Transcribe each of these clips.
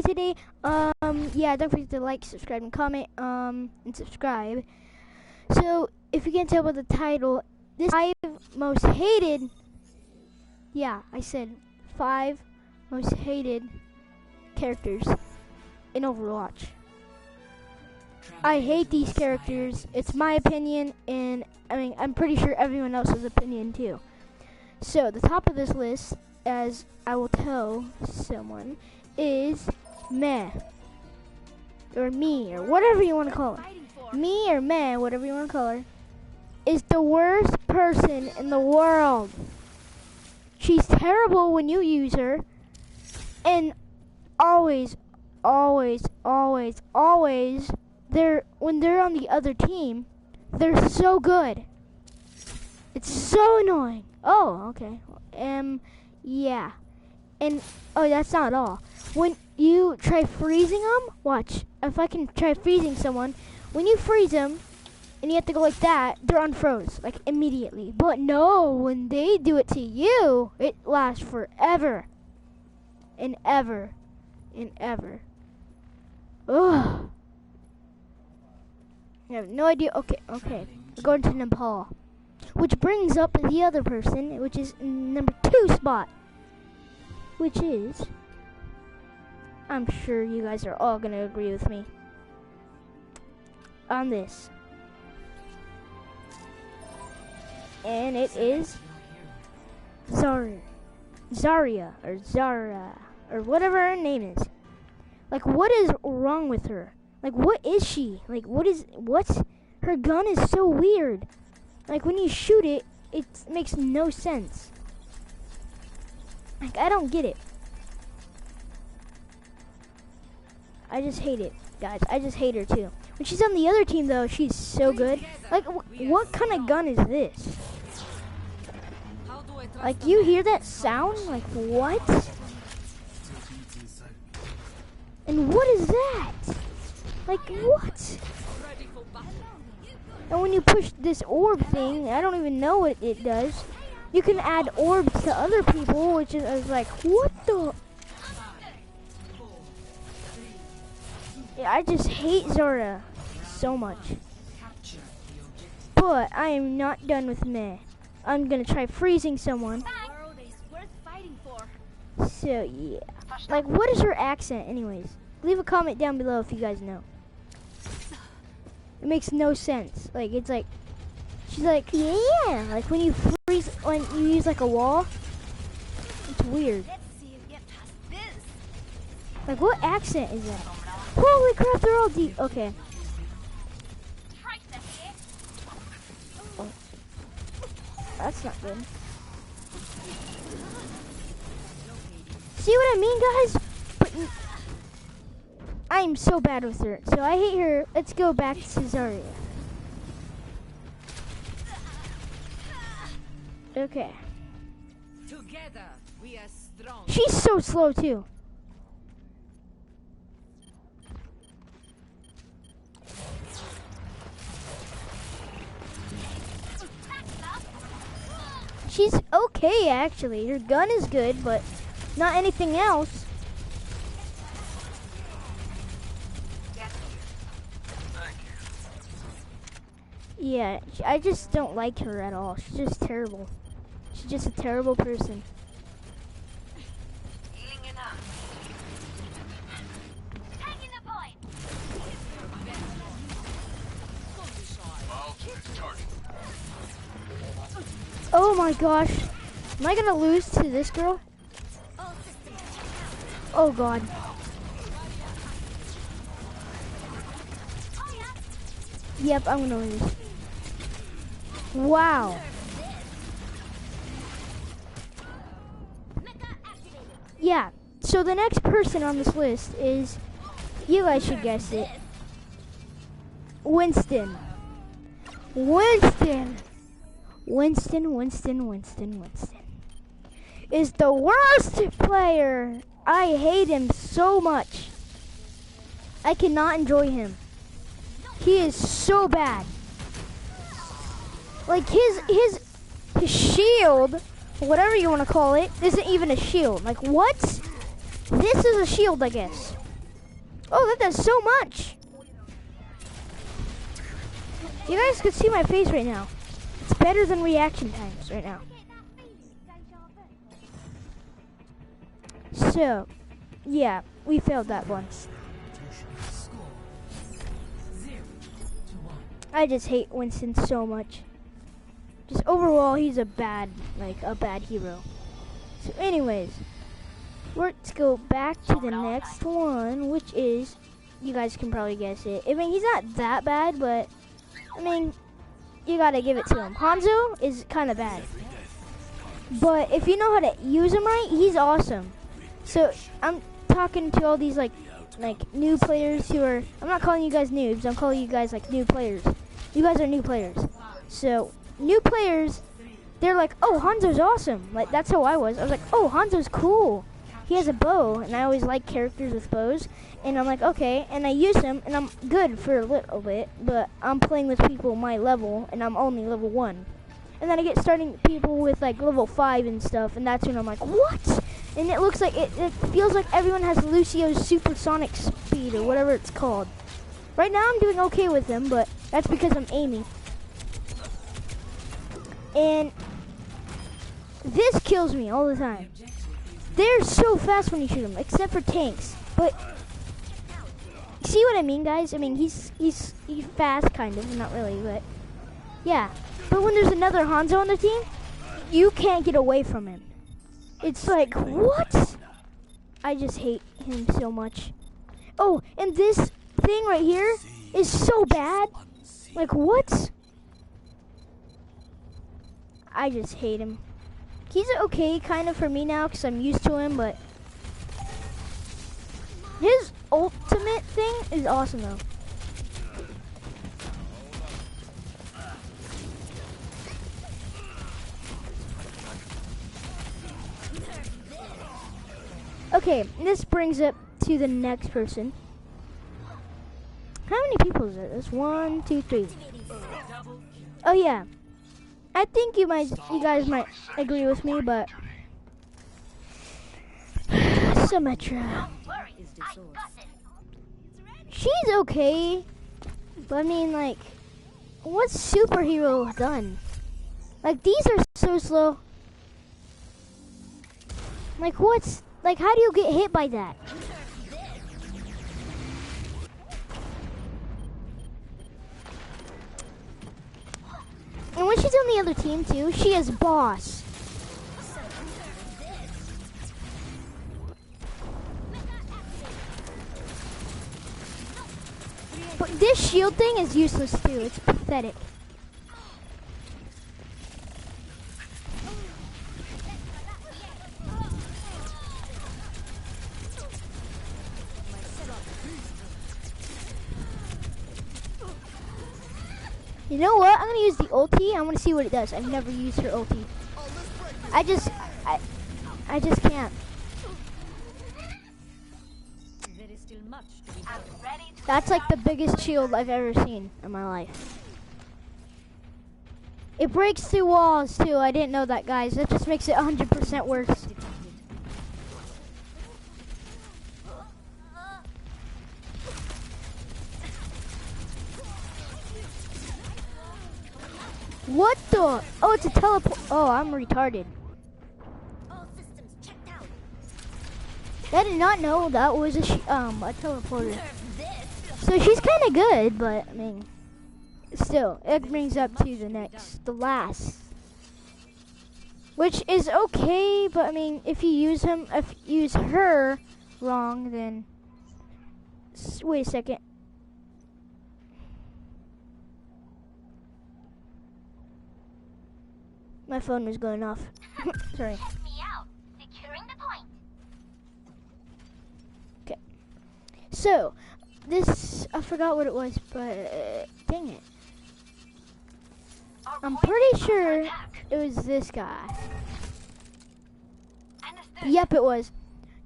today. Yeah, don't forget to like, subscribe, and comment. And subscribe. So, if you can't tell by the title, this 5 most hated. Yeah, I said 5 most hated characters in Overwatch. I hate these characters. It's my opinion, and I mean, I'm pretty sure everyone else's opinion too. So, the top of this list, as I will tell someone, is meh. Or me, or whatever you want to call her. Me or meh, whatever you want to call her, is the worst person in the world. She's terrible when you use her, and always, when they're on the other team, they're so good. It's so annoying. Oh, okay. Yeah. And, oh, that's not all. When you try freezing them, watch. If I can try freezing someone, when you freeze them, and you have to go like that, they're unfroze, like, immediately. But no, when they do it to you, it lasts forever. And ever. And ever. Ugh. I have no idea. Okay. We're going to Nepal. Which brings up the other person, which is number 2 spot. Which is, I'm sure you guys are all going to agree with me on this. And it is Zarya, or Zara, or whatever her name is. Like, what is wrong with her? Like, what is she? Like, what's, her gun is so weird. Like, when you shoot it, it makes no sense. Like, I don't get it. I just hate it, guys. I just hate her, too. When she's on the other team, though, she's so good. Like, what kind of gun is this? Like, you hear that sound? Like, what? And what is that? Like, what? And when you push this orb thing, I don't even know what it does. You can add orbs to other people, which is, I was like, what the? Yeah, I just hate Zarya so much. But I am not done with meh. I'm gonna try freezing someone. So yeah. Like, what is her accent anyways? Leave a comment down below if you guys know. It makes no sense. Like, it's like, she's like, yeah. Like, when you freeze, when you use like a wall, it's weird. Like, what accent is that? Holy crap, they're all deep. Okay. Oh. That's not good. See what I mean, guys? But I'm so bad with her, so I hate her. Let's go back to Zarya. Okay. Together we are strong. She's so slow too. She's okay, actually. Her gun is good, but not anything else. Yeah, I just don't like her at all. She's just terrible. She's just a terrible person. Oh my gosh. Am I gonna lose to this girl? Oh god. Yep, I'm gonna lose. Wow. Yeah, so the next person on this list is, you guys should guess it, Winston. Winston is the worst player. I hate him so much. I cannot enjoy him. He is so bad. Like, his shield, whatever you want to call it, isn't even a shield. Like, what? This is a shield, I guess. Oh, that does so much. You guys could see my face right now. It's better than reaction times right now. So, yeah, we failed that one. I just hate Winston so much. Just overall, he's a bad hero. So anyways, let's go back to the next one, which is, you guys can probably guess it. I mean, he's not that bad, but, I mean, you gotta give it to him. Hanzo is kind of bad. But if you know how to use him right, he's awesome. So, I'm talking to all these, like new players who are, I'm not calling you guys noobs, I'm calling you guys, like, new players. You guys are new players. So, new players, they're like, oh, Hanzo's awesome. Like, that's how I was. I was like, oh, Hanzo's cool. He has a bow, and I always like characters with bows. And I'm like, okay, and I use him, and I'm good for a little bit, but I'm playing with people my level, and I'm only level 1. And then I get starting people with, like, level 5 and stuff, and that's when I'm like, what? And it looks like, it feels like everyone has Lucio's supersonic speed, or whatever it's called. Right now I'm doing okay with them, but that's because I'm aiming. And this kills me all the time. They're so fast when you shoot them, except for tanks. But see what I mean, guys? I mean, he's fast, kind of, not really, but yeah. But when there's another Hanzo on the team, you can't get away from him. It's like, what? I just hate him so much. Oh, and this thing right here is so bad. Like, what? I just hate him. He's okay kind of for me now because I'm used to him, but his ultimate thing is awesome though. Okay, this brings up to the next person. How many people is it? There's 1, 2, 3. Oh yeah. I think you guys might agree with me, but Symmetra. She's okay. But I mean, like, what's superhero done? Like, these are so slow. Like, how do you get hit by that? And when she's on the other team too, she is boss. But this shield thing is useless too. It's pathetic. You know what? I'm gonna use the ulti. I want to see what it does. I've never used her ulti. I just can't. That's like the biggest shield I've ever seen in my life. It breaks through walls too. I didn't know that, guys. That just makes it 100% worse. What the? Oh, it's a teleport. Oh, I'm retarded. All systems checked out. I did not know that was a teleporter. So she's kind of good, but I mean, still, it brings up to the last, which is okay. But I mean, if you use her wrong, then wait a second. My phone was going off. Sorry. Check me out. Securing the point. Okay. So, this, I forgot what it was, but dang it. I'm pretty sure it was this guy. Yep, it was.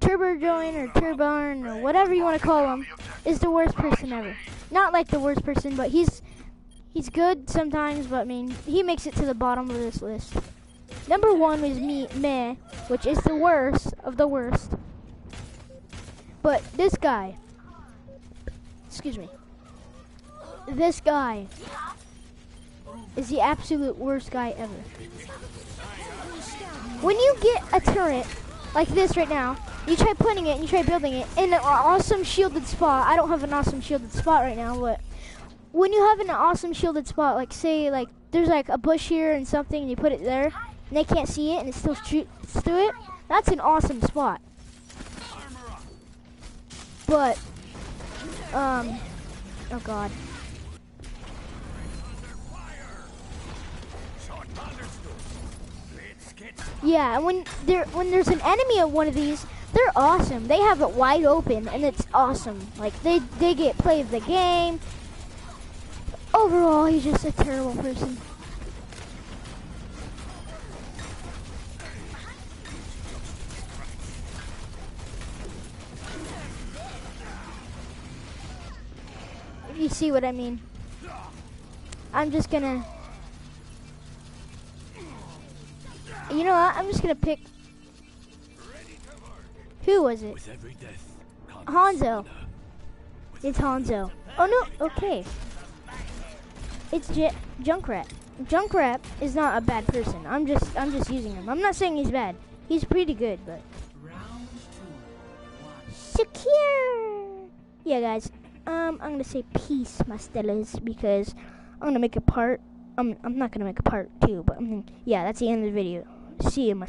Turbojoin or Turbine or whatever you want to call him is the worst person ever. Not like the worst person, but he's good sometimes, but I mean, he makes it to the bottom of this list. Number 1 was Meh, which is the worst of the worst. But this guy, excuse me. This guy is the absolute worst guy ever. When you get a turret like this right now, you try putting it and you try building it in an awesome shielded spot. I don't have an awesome shielded spot right now, but when you have an awesome shielded spot, like say like there's like a bush here and something and you put it there and they can't see it and it still shoots through it, that's an awesome spot. But, oh god. Yeah, and when there's an enemy at one of these, they're awesome. They have it wide open, and it's awesome. Like they get play of the game. Overall, he's just a terrible person. You see what I mean? I'm just gonna. You know what? I'm just gonna pick. Who was it? Hanzo. It's Hanzo. Oh no. Okay. It's Junkrat. Junkrat is not a bad person. I'm just using him. I'm not saying he's bad. He's pretty good, but secure. Yeah, guys. I'm gonna say peace, my stellas, because I'm gonna make a part. I'm not gonna make a part 2, but yeah, that's the end of the video. See you, my